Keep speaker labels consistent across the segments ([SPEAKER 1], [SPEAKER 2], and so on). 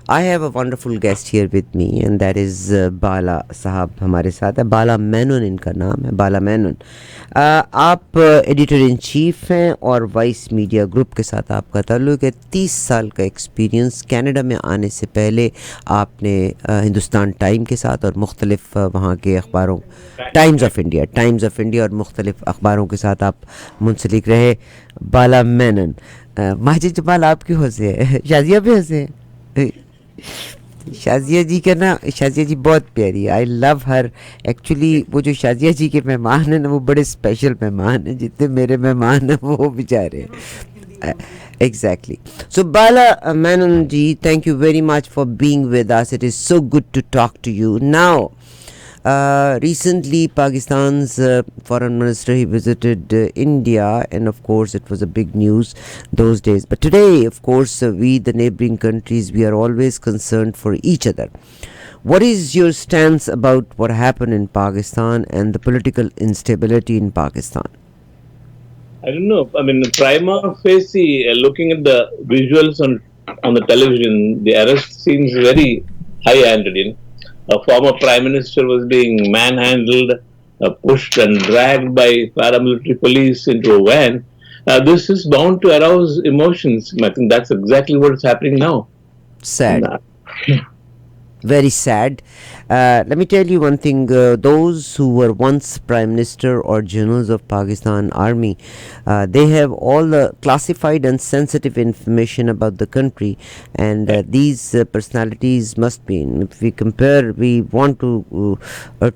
[SPEAKER 1] I have a wonderful guest here with me, and that is Bala साहब हमारे साथ है. बाला मैनन इनका नाम है, बाला मैनन. आप एडिटर इन चीफ हैं और वाइस मीडिया ग्रुप के साथ आपका ताल्लुक है. 30 साल का एक्सपीरियंस. कनाडा में आने से पहले आपने हिंदुस्तान टाइम के साथ और मुख्तलिफ वहाँ के अखबारों, टाइम्स ऑफ इंडिया और मुख्तलिफ अखबारों के साथ आप मुंसलिक रहे. बाला मैनन, माजिद जमाल आप क्यों हंसे हैं? शाजिया भी हंसे हैं. शाजिया जी का ना, शाजिया जी बहुत प्यारी है. I love her. एक्चुअली वो जो शाजिया जी के मेहमान हैं ना, वो बड़े स्पेशल मेहमान हैं. जितने मेरे मेहमान हैं वो बेचारे हैं. Exactly. So Bala Menon ji, thank you very much for being with us. It is so good to talk to you. Now, recently Pakistan's foreign minister, he visited India, and of course it was a big news those days. But today, of course, we the neighboring countries, we are always concerned for each other. What is your stance about what happened in Pakistan and the political instability in Pakistan?
[SPEAKER 2] I don't know. I mean, prima facie, looking at the visuals on the television, the arrest seems very high-handed. A former prime minister was being manhandled, pushed and dragged by paramilitary police into a van. This is bound to arouse emotions. I think that's exactly what is happening now.
[SPEAKER 1] Sad. Very sad. Let me tell you one thing. Those who were once Prime Minister or generals of Pakistan Army, they have all the classified and sensitive information about the country, and these personalities must be. If we compare, we want to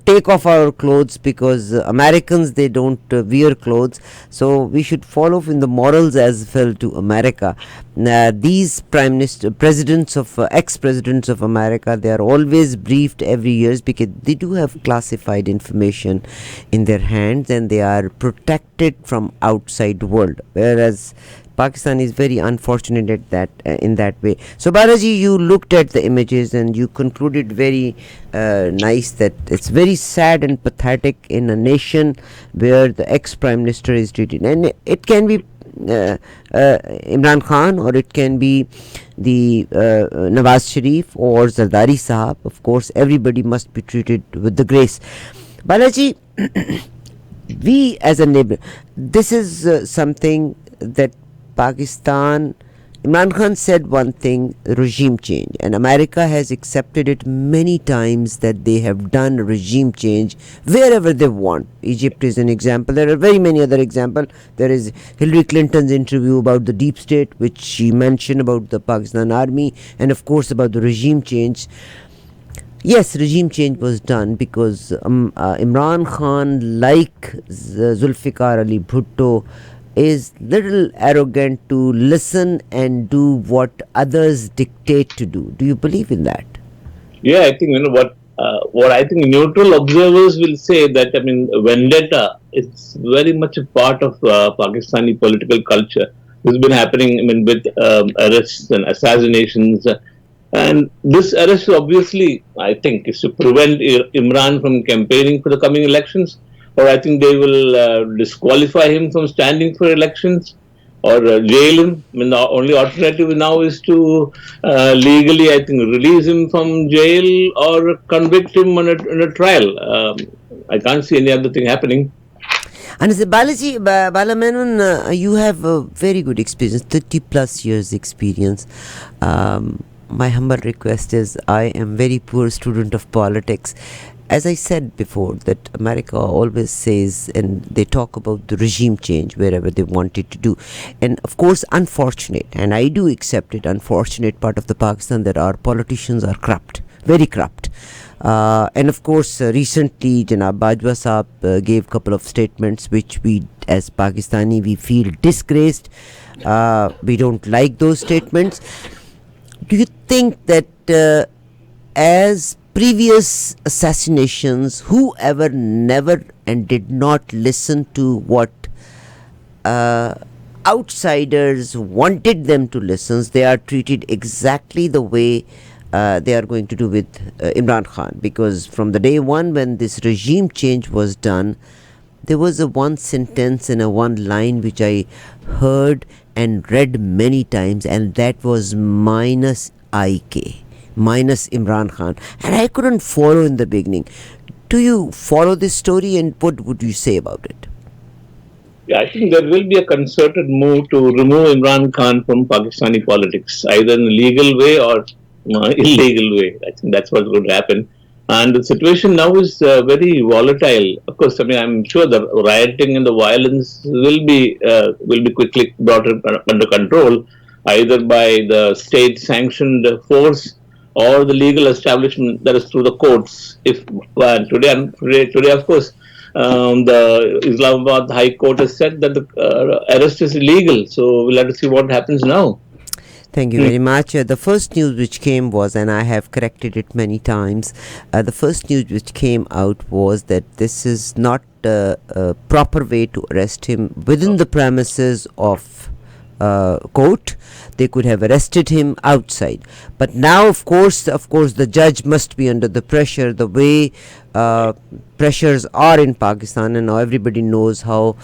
[SPEAKER 1] take off our clothes because Americans, they don't wear clothes, so we should follow in the morals as well to America. These presidents of ex-presidents of America, they are always briefed every year because they do have classified information in their hands and they are protected from outside world, whereas Pakistan is very unfortunate at that in that way. So Balaji, you looked at the images and you concluded very nice that it's very sad and pathetic in a nation where the ex-prime minister is treated, and it can be Imran Khan, or it can be the Nawaz Sharif or Zardari Sahab. Of course, everybody must be treated with the grace. Balaji, we as a neighbor, this is something that Pakistan, Imran Khan said one thing, regime change, and America has accepted it many times that they have done regime change wherever they want. Egypt is an example. There are very many other examples. There is Hillary Clinton's interview about the deep state, which she mentioned about the Pakistan army, and of course about the regime change. Yes, regime change was done because Imran Khan, like Zulfikar Ali Bhutto, is little arrogant to listen and do what others dictate to do. Do you believe in that?
[SPEAKER 2] Yeah, I think what I think neutral observers will say that, I mean, vendetta is very much a part of Pakistani political culture. This has been happening, I mean, with arrests and assassinations. And this arrest obviously, I think, is to prevent Imran from campaigning for the coming elections, or I think they will disqualify him from standing for elections, or jail him. I mean, the only alternative now is to legally, I think, release him from jail or convict him on a trial. I can't see any other thing happening.
[SPEAKER 1] And Balaji, Bala Menon, you have a very good experience, 30 plus years experience. My humble request is, I am very poor student of politics. As I said before, that America always says, and they talk about the regime change wherever they want it to do. And of course, unfortunate, and I do accept it, unfortunate part of the Pakistan that our politicians are corrupt, very corrupt. And of course, recently, Janab Bajwa Saab gave a couple of statements which we, as Pakistani, we feel disgraced. We don't like those statements. Do you think that as previous assassinations, whoever never and did not listen to what outsiders wanted them to listen, they are treated exactly the way they are going to do with Imran Khan? Because from the day one when this regime change was done, there was a one sentence and a one line which I heard and read many times, and that was minus IK. minus Imran Khan. And I couldn't follow in the beginning. Do you follow this story, and what would you say about it?
[SPEAKER 2] Yeah, I think there will be a concerted move to remove Imran Khan from Pakistani politics, either in a legal way or illegal way. I think that's what's going to happen. And the situation now is very volatile. Of course, I mean, I'm sure the rioting and the violence will be quickly brought under control, either by the state-sanctioned force or the legal establishment, that is through the courts. If today, of course, the Islamabad High Court has said that the arrest is illegal. So we'll have to see what happens now.
[SPEAKER 1] Thank you
[SPEAKER 2] Hmm.
[SPEAKER 1] very much. The first news which came was, and I have corrected it many times, the first news which came out was that this is not a proper way to arrest him within the premises of court. They could have arrested him outside. But now, of course, the judge must be under the pressure. The way pressures are in Pakistan, and now everybody knows how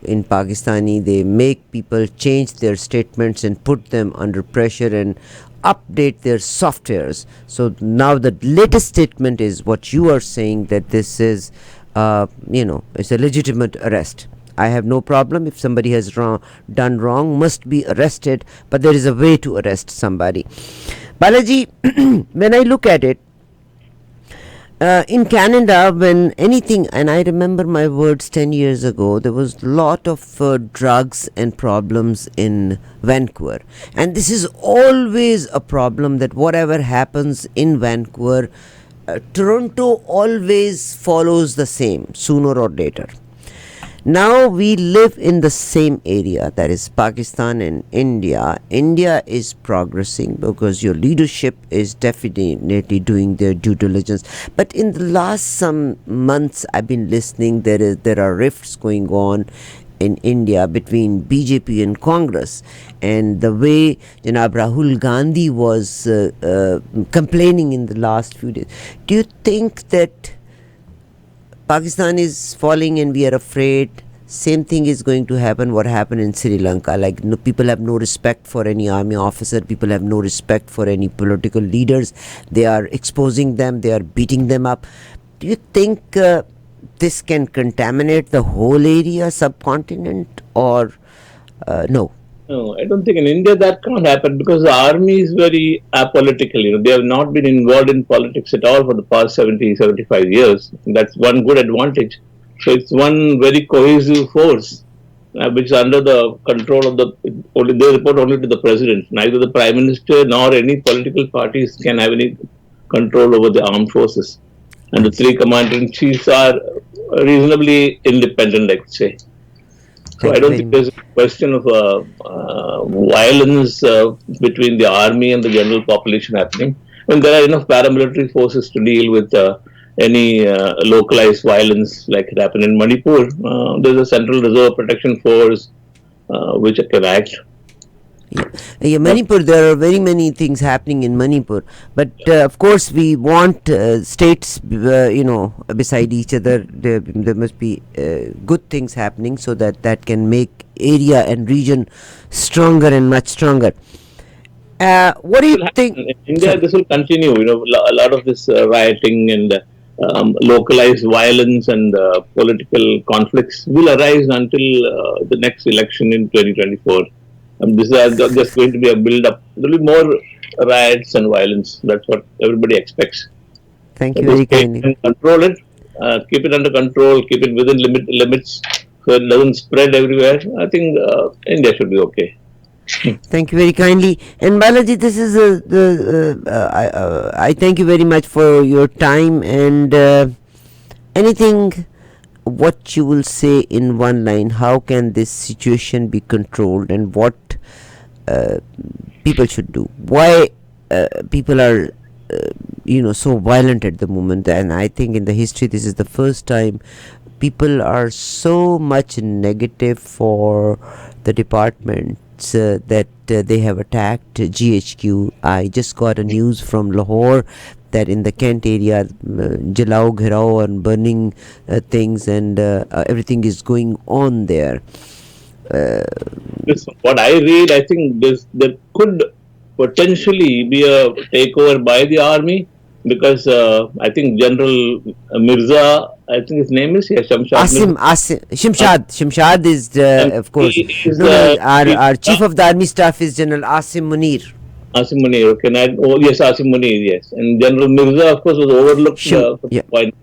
[SPEAKER 1] in Pakistani they make people change their statements and put them under pressure and update their softwares. So now the latest statement is what you are saying, that this is it's a legitimate arrest. I have no problem if somebody has done wrong, must be arrested, but there is a way to arrest somebody. Balaji, when I look at it, in Canada, when anything, and I remember my words 10 years ago, there was a lot of drugs and problems in Vancouver. And this is always a problem, that whatever happens in Vancouver, Toronto always follows the same, sooner or later. Now we live in the same area, that is Pakistan and India. India is progressing because your leadership is definitely doing their due diligence. But in the last some months, I've been listening. There are rifts going on in India between BJP and Congress, and the way Janab Rahul Gandhi was complaining in the last few days. Do you think that Pakistan is falling and we are afraid same thing is going to happen what happened in Sri Lanka? Like, no, people have no respect for any army officer, people have no respect for any political leaders. They are exposing them, they are beating them up. Do you think this can contaminate the whole area, subcontinent, or no?
[SPEAKER 2] No, I don't think in India that can't happen because the army is very apolitical. They have not been involved in politics at all for the past 70, 75 years. That's one good advantage. So it's one very cohesive force, which is under the control of they report only to the president. Neither the prime minister nor any political parties can have any control over the armed forces. And the three commander in chiefs are reasonably independent, I could say. So I
[SPEAKER 1] Thank you
[SPEAKER 2] don't
[SPEAKER 1] very
[SPEAKER 2] think
[SPEAKER 1] much.
[SPEAKER 2] there's a question of violence between the army and the general population happening. And there are enough paramilitary forces to deal with any localized violence like it happened in Manipur. There's a Central Reserve Protection Force which can act.
[SPEAKER 1] Yeah. Yeah, Manipur, there are very many things happening in Manipur, but of course we want states, beside each other. There must be good things happening so that that can make area and region stronger and much stronger. What do
[SPEAKER 2] This
[SPEAKER 1] you
[SPEAKER 2] will
[SPEAKER 1] think?
[SPEAKER 2] happen. In India,
[SPEAKER 1] Sorry.
[SPEAKER 2] this will continue. A lot of this rioting and localized violence and political conflicts will arise until the next election in 2024. This is just going to be a build-up. There will be more riots and violence. That's what everybody expects.
[SPEAKER 1] Thank
[SPEAKER 2] If
[SPEAKER 1] you
[SPEAKER 2] the
[SPEAKER 1] very
[SPEAKER 2] state
[SPEAKER 1] kindly.
[SPEAKER 2] can control it, keep it under control, keep it within limits, so it doesn't spread everywhere. I think India should be okay.
[SPEAKER 1] Thank you very kindly. And Balaji, this is I thank you very much for your time, and anything what you will say in one line. How can this situation be controlled, and what uh, people should do? Why people are so violent at the moment? And I think in the history this is the first time people are so much negative for the departments that they have attacked GHQ. I just got a news from Lahore that in the Kent area, jalao ghirao and burning things, and everything is going on there. uh,
[SPEAKER 2] This, what I read, I think there could potentially be a takeover by the army because I think General Mirza, I think his name is, yeah, Shamshad Mirza.
[SPEAKER 1] Asim,
[SPEAKER 2] Uh,
[SPEAKER 1] Shimshad is,
[SPEAKER 2] and
[SPEAKER 1] of course.
[SPEAKER 2] he is
[SPEAKER 1] No, no,
[SPEAKER 2] chief,
[SPEAKER 1] our chief of the army staff is General Asim Munir.
[SPEAKER 2] Asim Munir. Okay, oh, yes, Asim Munir, yes. And General Mirza, of course, was overlooked for
[SPEAKER 1] Yeah.
[SPEAKER 2] some point.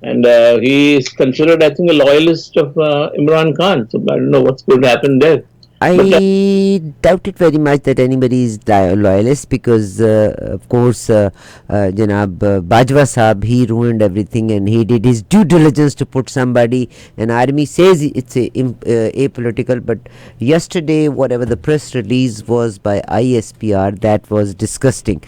[SPEAKER 2] And he is considered, I think, a loyalist of Imran Khan. So I don't know what's going to happen there. But
[SPEAKER 1] I doubt it very much that anybody is loyalist because, of course, Janab Bajwa Saab, he ruined everything and he did his due diligence to put somebody. And army says it's apolitical, but yesterday, whatever the press release was by ISPR, that was disgusting.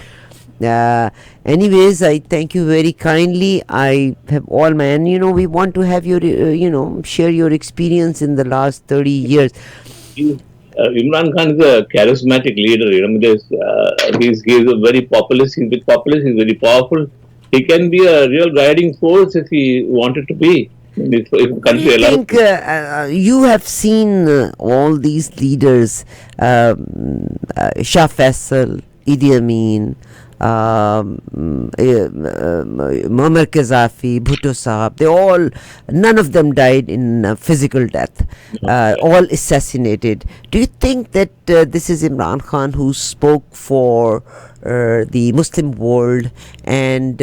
[SPEAKER 1] Anyways, I thank you very kindly. I have all my, and we want to have your, share your experience in the last 30 years.
[SPEAKER 2] Imran Khan is a charismatic leader. You know, he's a very populist. He's very populist. He's very powerful. He can be a real guiding force if he wanted to be. If the
[SPEAKER 1] What do you
[SPEAKER 2] country allows
[SPEAKER 1] think?
[SPEAKER 2] him.
[SPEAKER 1] You have seen all these leaders, Shah Faisal, Idi Amin, Muammar Gaddafi, Bhutto Sahab. None of them died in physical death. All assassinated. Do you think that this is Imran Khan who spoke for the Muslim world and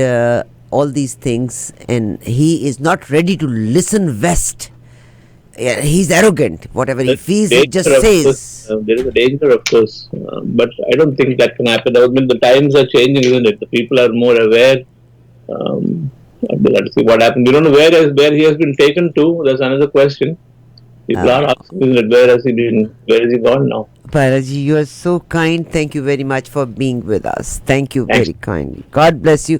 [SPEAKER 1] all these things, and he is not ready to listen West? Yeah, he's arrogant. Whatever he feels, he just
[SPEAKER 2] Danger, of course.
[SPEAKER 1] says.
[SPEAKER 2] There is a danger, of course, but I don't think that can happen. I mean, the times are changing, isn't it? The people are more aware. We'll have to see what happens. We don't know where he has been taken to. That's another question. People are
[SPEAKER 1] Uh,
[SPEAKER 2] asking, isn't it, where has he been? Where is he gone now?
[SPEAKER 1] Balaji, you are so kind. Thank you very much for being with us. Thank you
[SPEAKER 2] Thanks.
[SPEAKER 1] very kindly. God bless you.